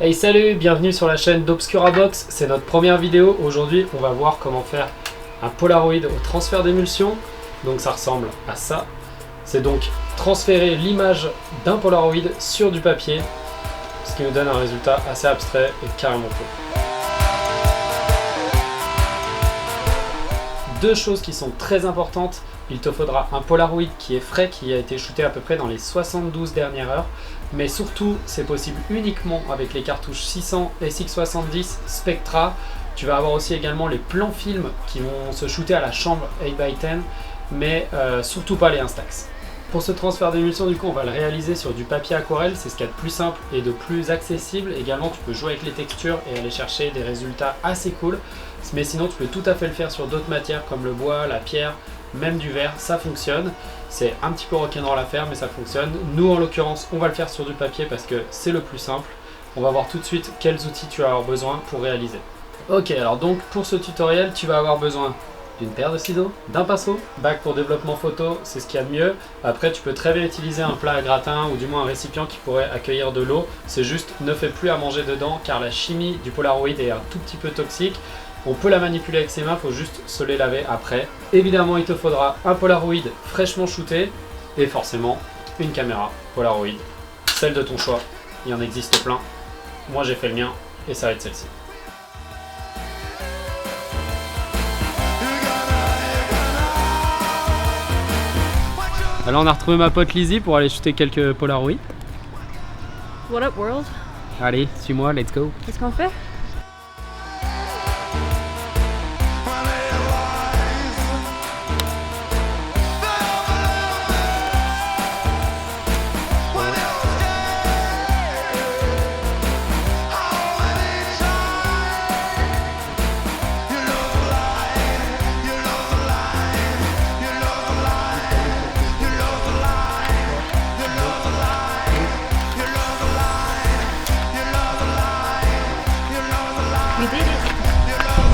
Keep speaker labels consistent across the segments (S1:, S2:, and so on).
S1: Hey salut, bienvenue sur la chaîne d'Obscurabox, c'est notre première vidéo. Aujourd'hui on va voir comment faire un Polaroid au transfert d'émulsion. Donc ça ressemble à ça. C'est donc transférer l'image d'un Polaroid sur du papier, ce qui nous donne un résultat assez abstrait et carrément cool. Deux choses qui sont très importantes, il te faudra un Polaroid qui est frais, qui a été shooté à peu près dans les 72 dernières heures, mais surtout c'est possible uniquement avec les cartouches 600 SX70 Spectra. Tu vas avoir aussi également les plans films qui vont se shooter à la chambre 8x10, mais surtout pas les Instax. Pour ce transfert d'émulsion, du coup, on va le réaliser sur du papier aquarelle, c'est ce qu'il y a de plus simple et de plus accessible. Également, tu peux jouer avec les textures et aller chercher des résultats assez cool. Mais sinon, tu peux tout à fait le faire sur d'autres matières comme le bois, la pierre, même du verre, ça fonctionne. C'est un petit peu rock'n'roll à faire, mais ça fonctionne. Nous, en l'occurrence, on va le faire sur du papier parce que c'est le plus simple. On va voir tout de suite quels outils tu vas avoir besoin pour réaliser. Ok, alors donc pour ce tutoriel, tu vas avoir besoin d'une paire de ciseaux, d'un pinceau, bac pour développement photo, c'est ce qu'il y a de mieux. Après, tu peux très bien utiliser un plat à gratin ou du moins un récipient qui pourrait accueillir de l'eau. C'est juste, ne fais plus à manger dedans car la chimie du Polaroid est un tout petit peu toxique. On peut la manipuler avec ses mains, il faut juste se les laver après. Évidemment, il te faudra un Polaroid fraîchement shooté et forcément une caméra Polaroid, celle de ton choix. Il en existe plein. Moi, j'ai fait le mien et ça va être celle-ci. Alors on a retrouvé ma pote Lizzie pour aller shooter quelques Polaroids.
S2: What up world?
S1: Allez, suis-moi, let's go.
S2: Qu'est-ce qu'on fait?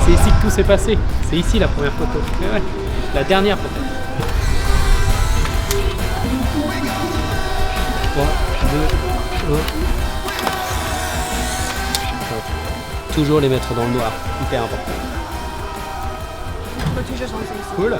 S1: C'est ici que tout s'est passé. C'est ici la première photo. Ouais. La dernière photo. 3, 2, 1. Toujours les mettre dans le noir. Hyper important.
S2: Faut toujours changer ça.
S1: Cool.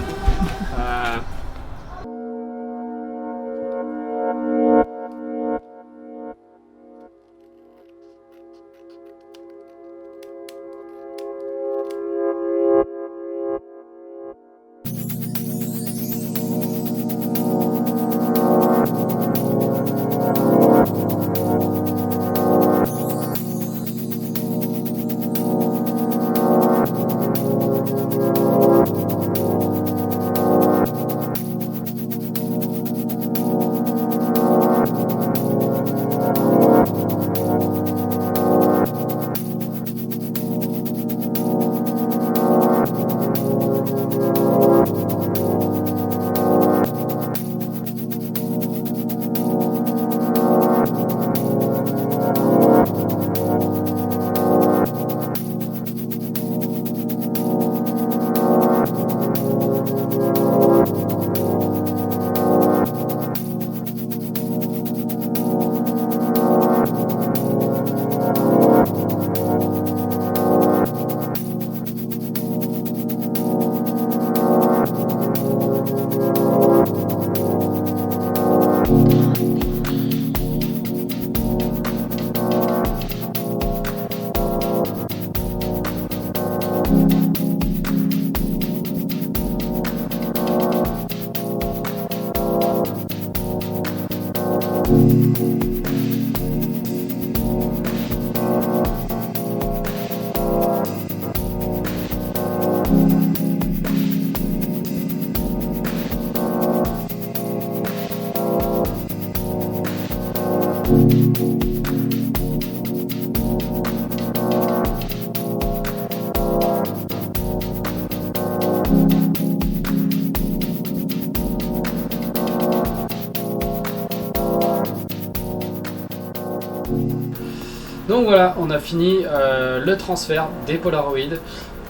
S1: Donc voilà, on a fini le transfert des Polaroid.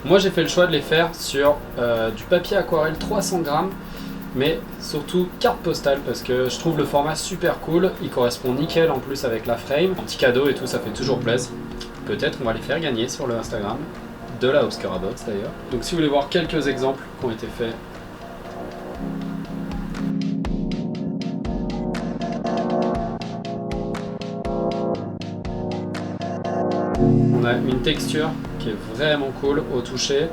S1: Moi j'ai fait le choix de les faire sur du papier aquarelle 300 grammes mais surtout carte postale parce que je trouve le format super cool, il correspond nickel en plus avec la frame, un petit cadeau et tout, ça fait toujours plaisir. Peut-être on va les faire gagner sur le Instagram de la Obscura Box d'ailleurs. Donc si vous voulez voir quelques exemples qui ont été faits. On a une texture qui est vraiment cool au toucher.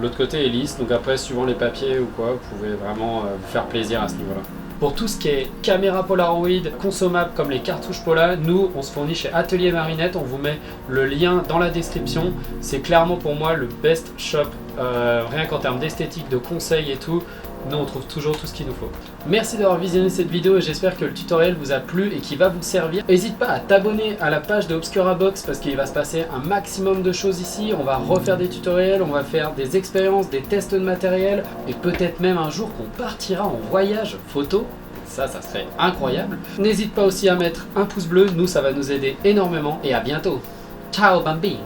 S1: L'autre côté est lisse, donc après suivant les papiers ou quoi, vous pouvez vraiment vous faire plaisir à ce niveau-là. Pour tout ce qui est caméra Polaroid consommable comme les cartouches Pola, nous on se fournit chez Atelier Marinette, on vous met le lien dans la description. C'est clairement pour moi le best shop, rien qu'en termes d'esthétique, de conseils et tout. Nous on trouve toujours tout ce qu'il nous faut. Merci d'avoir visionné cette vidéo et j'espère que le tutoriel vous a plu et qu'il va vous servir. N'hésite pas à t'abonner à la page de Obscura Box parce qu'il va se passer un maximum de choses ici. On va refaire des tutoriels, on va faire des expériences, des tests de matériel et peut-être même un jour qu'on partira en voyage photo. Ça serait incroyable. N'hésite pas aussi à mettre un pouce bleu, nous ça va nous aider énormément et à bientôt. Ciao bambino.